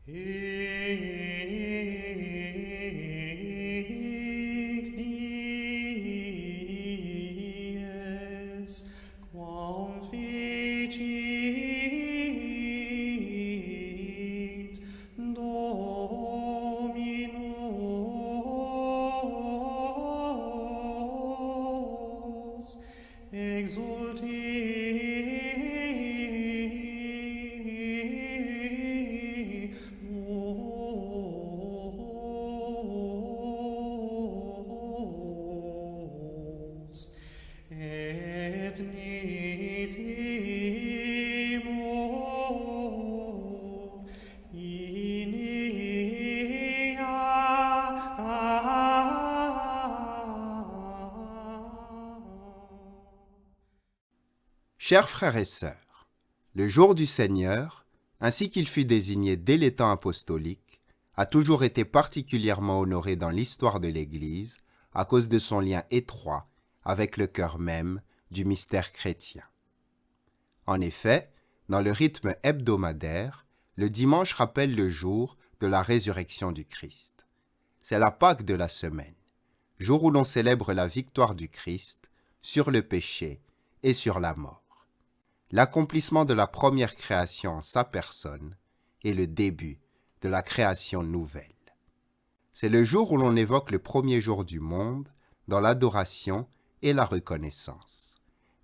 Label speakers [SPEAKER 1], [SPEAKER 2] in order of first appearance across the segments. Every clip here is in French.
[SPEAKER 1] Dies quam fecit Dominus exultemus et nitimo in
[SPEAKER 2] Chers frères et sœurs, le jour du Seigneur, ainsi qu'il fut désigné dès les temps apostoliques, a toujours été particulièrement honoré dans l'histoire de l'Église à cause de son lien étroit avec le cœur même du mystère chrétien. En effet, dans le rythme hebdomadaire, le dimanche rappelle le jour de la résurrection du Christ. C'est la Pâque de la semaine, jour où l'on célèbre la victoire du Christ sur le péché et sur la mort. L'accomplissement de la première création en sa personne est le début de la création nouvelle. C'est le jour où l'on évoque le premier jour du monde dans l'adoration et la reconnaissance.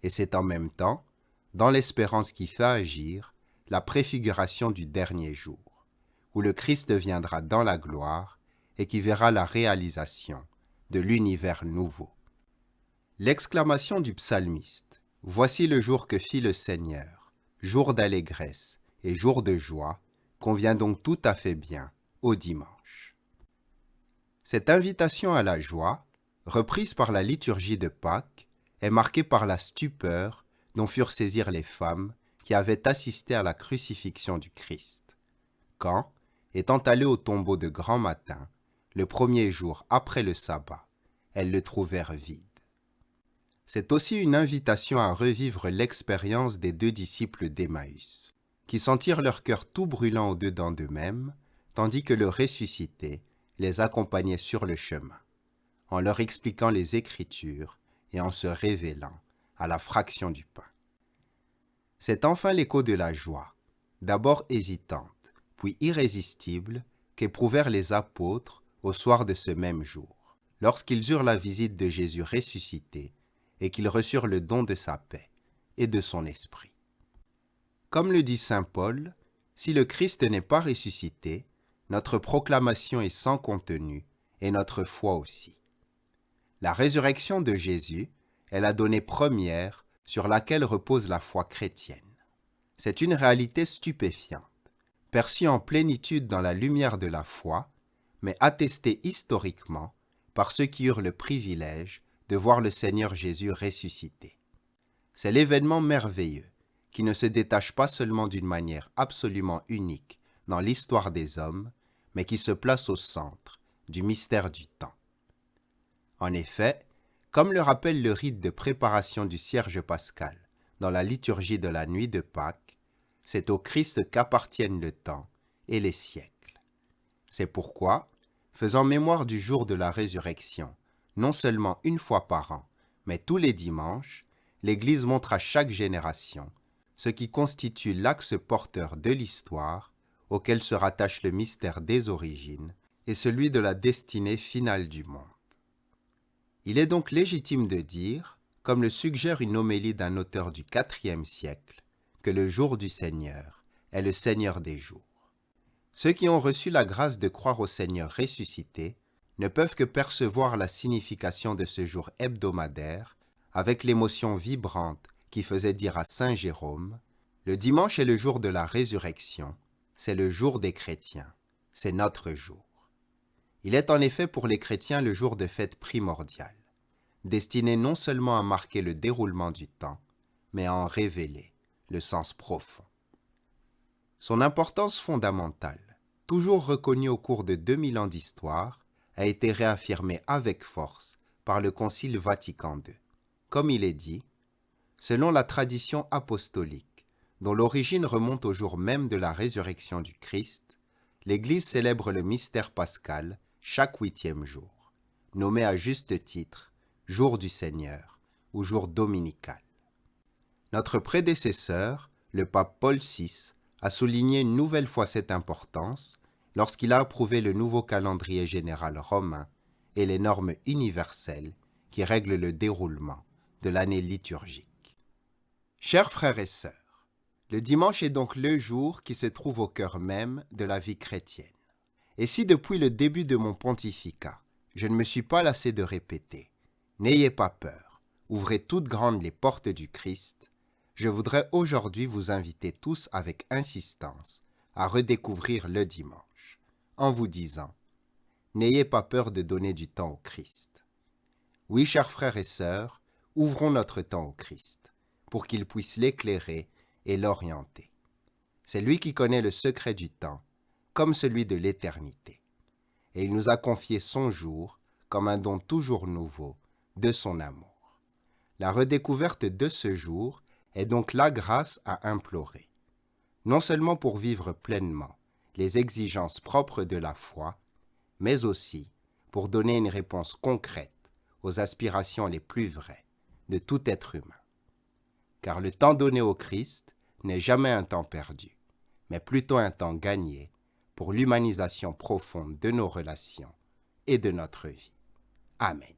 [SPEAKER 2] Et c'est en même temps, dans l'espérance qui fait agir, la préfiguration du dernier jour, où le Christ viendra dans la gloire et qui verra la réalisation de l'univers nouveau. L'exclamation du psalmiste « Voici le jour que fit le Seigneur, jour d'allégresse et jour de joie » convient donc tout à fait bien au dimanche. Cette invitation à la joie, reprise par la liturgie de Pâques, est marquée par la stupeur dont furent saisies les femmes qui avaient assisté à la crucifixion du Christ, quand, étant allées au tombeau de grand matin, le premier jour après le sabbat, elles le trouvèrent vide. C'est aussi une invitation à revivre l'expérience des 2 disciples d'Emmaüs, qui sentirent leur cœur tout brûlant au-dedans d'eux-mêmes, tandis que le ressuscité les accompagnait sur le chemin, en leur expliquant les Écritures et en se révélant à la fraction du pain. C'est enfin l'écho de la joie, d'abord hésitante, puis irrésistible, qu'éprouvèrent les apôtres au soir de ce même jour, lorsqu'ils eurent la visite de Jésus ressuscité et qu'ils reçurent le don de sa paix et de son esprit. Comme le dit saint Paul, si le Christ n'est pas ressuscité, notre proclamation est sans contenu et notre foi aussi. La résurrection de Jésus est la donnée première sur laquelle repose la foi chrétienne. C'est une réalité stupéfiante, perçue en plénitude dans la lumière de la foi, mais attestée historiquement par ceux qui eurent le privilège de voir le Seigneur Jésus ressuscité. C'est l'événement merveilleux qui ne se détache pas seulement d'une manière absolument unique dans l'histoire des hommes, mais qui se place au centre du mystère du temps. En effet, comme le rappelle le rite de préparation du cierge pascal dans la liturgie de la nuit de Pâques, c'est au Christ qu'appartiennent le temps et les siècles. C'est pourquoi, faisant mémoire du jour de la résurrection, non seulement une fois par an, mais tous les dimanches, l'Église montre à chaque génération ce qui constitue l'axe porteur de l'histoire auquel se rattache le mystère des origines et celui de la destinée finale du monde. Il est donc légitime de dire, comme le suggère une homélie d'un auteur du IVe siècle, que le jour du Seigneur est le Seigneur des jours. Ceux qui ont reçu la grâce de croire au Seigneur ressuscité ne peuvent que percevoir la signification de ce jour hebdomadaire avec l'émotion vibrante qui faisait dire à saint Jérôme « Le dimanche est le jour de la résurrection, c'est le jour des chrétiens, c'est notre jour. » Il est en effet pour les chrétiens le jour de fête primordial, destiné non seulement à marquer le déroulement du temps, mais à en révéler le sens profond. Son importance fondamentale, toujours reconnue au cours de 2000 ans d'histoire, a été réaffirmée avec force par le Concile Vatican II. Comme il est dit, selon la tradition apostolique, dont l'origine remonte au jour même de la résurrection du Christ, l'Église célèbre le mystère pascal chaque 8e jour, nommé à juste titre Jour du Seigneur ou jour dominical. Notre prédécesseur, le pape Paul VI, a souligné une nouvelle fois cette importance lorsqu'il a approuvé le nouveau calendrier général romain et les normes universelles qui règlent le déroulement de l'année liturgique. Chers frères et sœurs, le dimanche est donc le jour qui se trouve au cœur même de la vie chrétienne. Et si depuis le début de mon pontificat, je ne me suis pas lassé de répéter « N'ayez pas peur, ouvrez toutes grandes les portes du Christ », je voudrais aujourd'hui vous inviter tous avec insistance à redécouvrir le dimanche, en vous disant « N'ayez pas peur de donner du temps au Christ ». Oui, chers frères et sœurs, ouvrons notre temps au Christ, pour qu'il puisse l'éclairer et l'orienter. C'est lui qui connaît le secret du temps, comme celui de l'éternité. Et il nous a confié son jour comme un don toujours nouveau de son amour. La redécouverte de ce jour est donc la grâce à implorer, non seulement pour vivre pleinement les exigences propres de la foi, mais aussi pour donner une réponse concrète aux aspirations les plus vraies de tout être humain. Car le temps donné au Christ n'est jamais un temps perdu, mais plutôt un temps gagné pour l'humanisation profonde de nos relations et de notre vie. Amen.